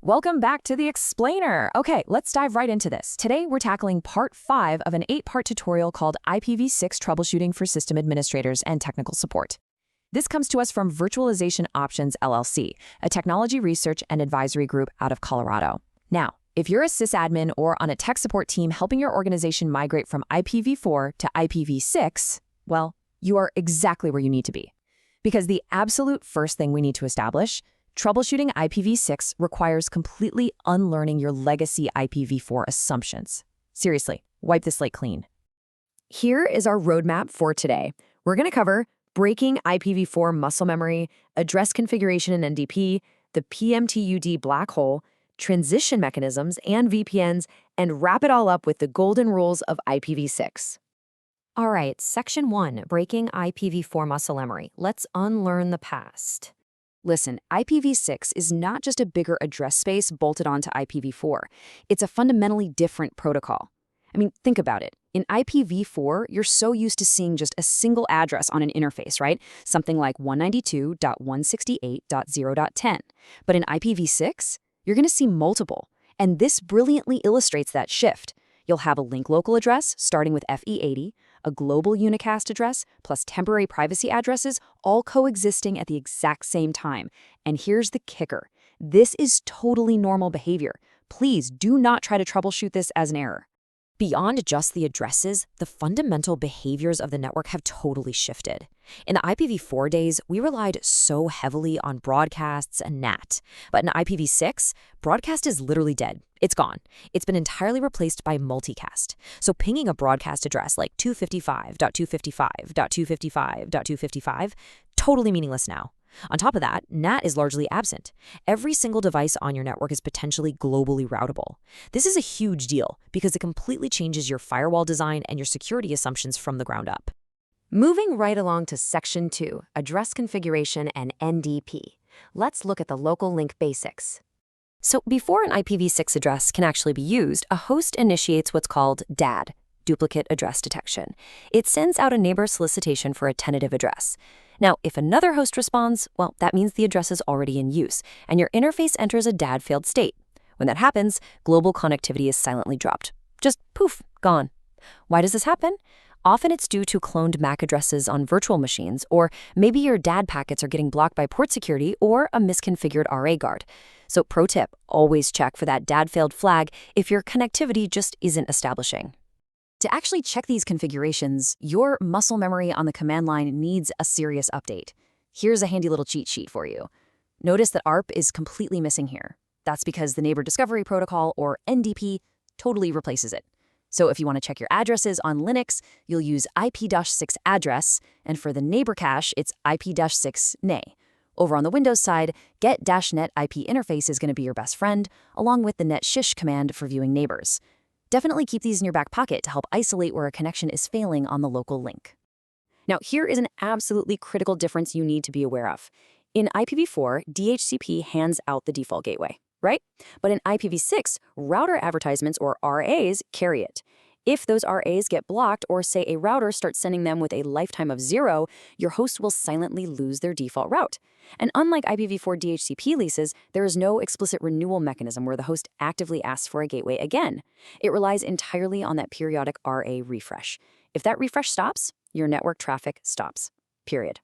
Welcome back to the Explainer. Okay, let's dive right into this. Today, we're tackling part 5 of an 8-part tutorial called IPv6 Troubleshooting for System Administrators and Technical Support. This comes to us from Virtualization Options LLC, a technology research and advisory group out of Colorado. Now, if you're a sysadmin or on a tech support team helping your organization migrate from IPv4 to IPv6, well, you are exactly where you need to be. Because the absolute first thing we need to establish, troubleshooting IPv6 requires completely unlearning your legacy IPv4 assumptions. Seriously, wipe the slate clean. Here is our roadmap for today. We're going to cover breaking IPv4 muscle memory, address configuration in NDP, the PMTUD black hole, transition mechanisms and VPNs, and wrap it all up with the golden rules of IPv6. All right, Section 1, Breaking IPv4 Muscle Memory. Let's unlearn the past. Listen, IPv6 is not just a bigger address space bolted onto IPv4. It's a fundamentally different protocol. I mean, think about it. In IPv4, you're so used to seeing just a single address on an interface, right? Something like 192.168.0.10. But in IPv6, you're going to see multiple. And this brilliantly illustrates that shift. You'll have a link local address starting with FE80, a global unicast address, plus temporary privacy addresses, all coexisting at the exact same time. And here's the kicker. This is totally normal behavior. Please do not try to troubleshoot this as an error. Beyond just the addresses, the fundamental behaviors of the network have totally shifted. In the IPv4 days, we relied so heavily on broadcasts and NAT. But in IPv6, broadcast is literally dead. It's gone. It's been entirely replaced by multicast. So pinging a broadcast address like 255.255.255.255, totally meaningless now. On top of that, NAT is largely absent. Every single device on your network is potentially globally routable. This is a huge deal because it completely changes your firewall design and your security assumptions from the ground up. Moving right along to Section 2, Address Configuration and NDP. Let's look at the local link basics. So before an IPv6 address can actually be used, a host initiates what's called DAD, Duplicate Address Detection. It sends out a neighbor solicitation for a tentative address. Now, if another host responds, well, that means the address is already in use, and your interface enters a DAD failed state. When that happens, global connectivity is silently dropped. Just poof, gone. Why does this happen? Often it's due to cloned MAC addresses on virtual machines, or maybe your DAD packets are getting blocked by port security or a misconfigured RA guard. So pro tip, always check for that DAD failed flag if your connectivity just isn't establishing. To actually check these configurations, your muscle memory on the command line needs a serious update. Here's a handy little cheat sheet for you. Notice that ARP is completely missing here. That's because the Neighbor Discovery Protocol, or NDP, totally replaces it. So if you want to check your addresses on Linux, you'll use IP-6 address, and for the neighbor cache, it's IP-6 nay. Over on the Windows side, get-net IP interface is going to be your best friend, along with the net-shish command for viewing neighbors. Definitely keep these in your back pocket to help isolate where a connection is failing on the local link. Now, here is an absolutely critical difference you need to be aware of. In IPv4, DHCP hands out the default gateway, right? But in IPv6, router advertisements, or RAs, carry it. If those RAs get blocked, or say a router starts sending them with a lifetime of 0, your host will silently lose their default route. And unlike IPv4 DHCP leases, there is no explicit renewal mechanism where the host actively asks for a gateway again. It relies entirely on that periodic RA refresh. If that refresh stops, your network traffic stops. Period.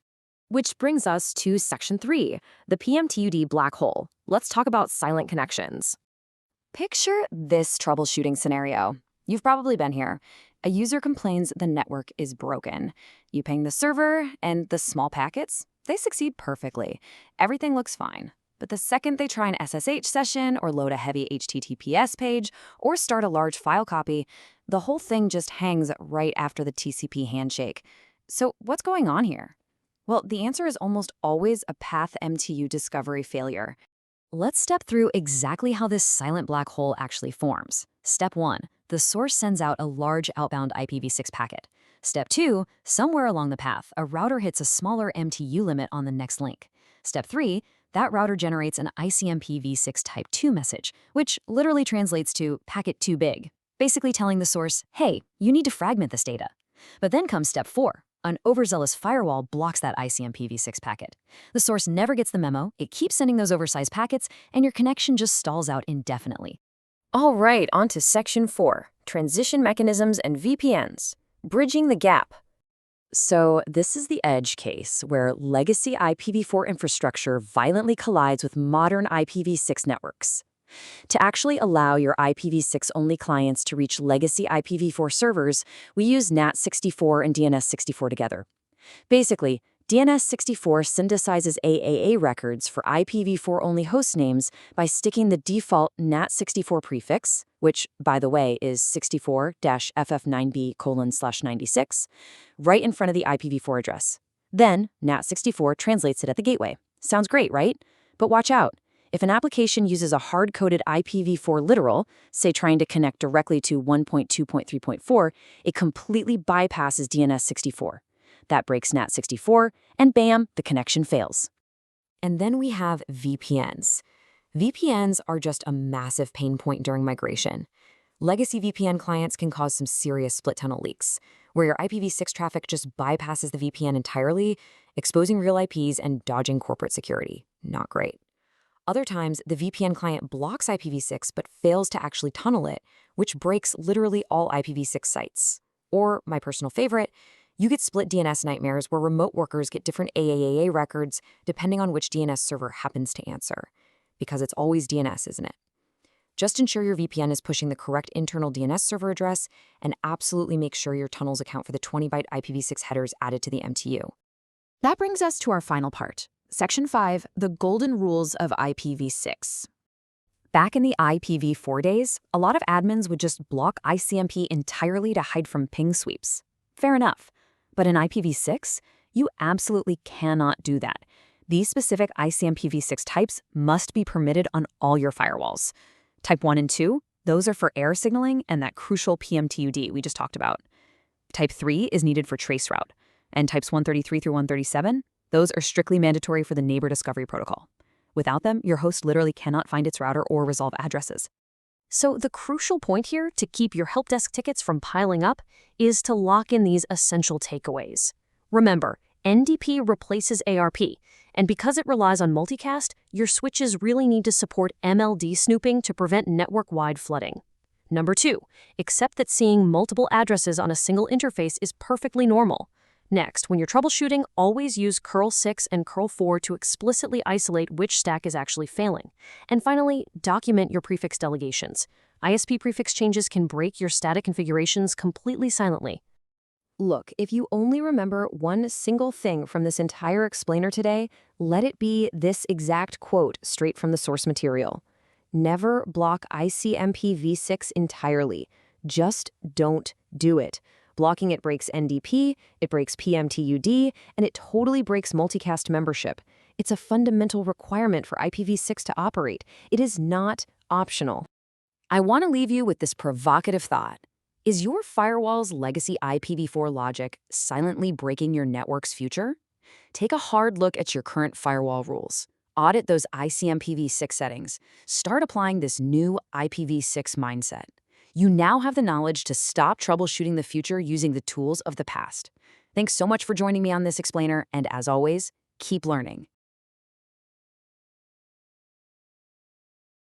Which brings us to Section 3, the PMTUD black hole. Let's talk about silent connections. Picture this troubleshooting scenario. You've probably been here. A user complains the network is broken. You ping the server, and the small packets, they succeed perfectly. Everything looks fine. But the second they try an SSH session or load a heavy HTTPS page or start a large file copy, the whole thing just hangs right after the TCP handshake. So what's going on here? Well, the answer is almost always a path MTU discovery failure. Let's step through exactly how this silent black hole actually forms. Step 1. The source sends out a large outbound IPv6 packet. Step 2, somewhere along the path, a router hits a smaller MTU limit on the next link. Step 3, that router generates an ICMP v6 type 2 message, which literally translates to packet too big, basically telling the source, hey, you need to fragment this data. But then comes step 4, An overzealous firewall blocks that ICMPv6 packet. The source never gets the memo, it keeps sending those oversized packets, and your connection just stalls out indefinitely. All right, on to Section 4, Transition Mechanisms and VPNs. Bridging the gap. So this is the edge case where legacy IPv4 infrastructure violently collides with modern IPv6 networks. To actually allow your IPv6-only clients to reach legacy IPv4 servers, we use NAT64 and DNS64 together. Basically, DNS64 synthesizes AAA records for IPv4-only host names by sticking the default NAT64 prefix, which, by the way, is 64-FF9B:/96, right in front of the IPv4 address. Then, NAT64 translates it at the gateway. Sounds great, right? But watch out. If an application uses a hard-coded IPv4 literal, say trying to connect directly to 1.2.3.4, it completely bypasses DNS64. That breaks NAT64, and bam, the connection fails. And then we have VPNs. VPNs are just a massive pain point during migration. Legacy VPN clients can cause some serious split tunnel leaks, where your IPv6 traffic just bypasses the VPN entirely, exposing real IPs and dodging corporate security. Not great. Other times, the VPN client blocks IPv6 but fails to actually tunnel it, which breaks literally all IPv6 sites. Or, my personal favorite, you get split DNS nightmares where remote workers get different AAA records depending on which DNS server happens to answer. Because it's always DNS, isn't it? Just ensure your VPN is pushing the correct internal DNS server address, and absolutely make sure your tunnels account for the 20-byte IPv6 headers added to the MTU. That brings us to our final part. Section 5, the golden rules of IPv6. Back in the IPv4 days, a lot of admins would just block ICMP entirely to hide from ping sweeps. Fair enough. But in IPv6, you absolutely cannot do that. These specific ICMPv6 types must be permitted on all your firewalls. Type 1 and 2, those are for error signaling and that crucial PMTUD we just talked about. Type 3 is needed for traceroute. And types 133 through 137, those are strictly mandatory for the neighbor discovery protocol. Without them, your host literally cannot find its router or resolve addresses. So the crucial point here to keep your help desk tickets from piling up is to lock in these essential takeaways. Remember, NDP replaces ARP, and because it relies on multicast, your switches really need to support MLD snooping to prevent network-wide flooding. Number 2, accept that seeing multiple addresses on a single interface is perfectly normal. Next, when you're troubleshooting, always use curl 6 and curl 4 to explicitly isolate which stack is actually failing. And finally, document your prefix delegations. ISP prefix changes can break your static configurations completely silently. Look, if you only remember one single thing from this entire explainer today, let it be this exact quote straight from the source material. Never block ICMPv6 entirely. Just don't do it. Blocking it breaks NDP, it breaks PMTUD, and it totally breaks multicast membership. It's a fundamental requirement for IPv6 to operate. It is not optional. I want to leave you with this provocative thought. Is your firewall's legacy IPv4 logic silently breaking your network's future? Take a hard look at your current firewall rules. Audit those ICMPv6 settings. Start applying this new IPv6 mindset. You now have the knowledge to stop troubleshooting the future using the tools of the past. Thanks so much for joining me on this explainer, and as always, keep learning.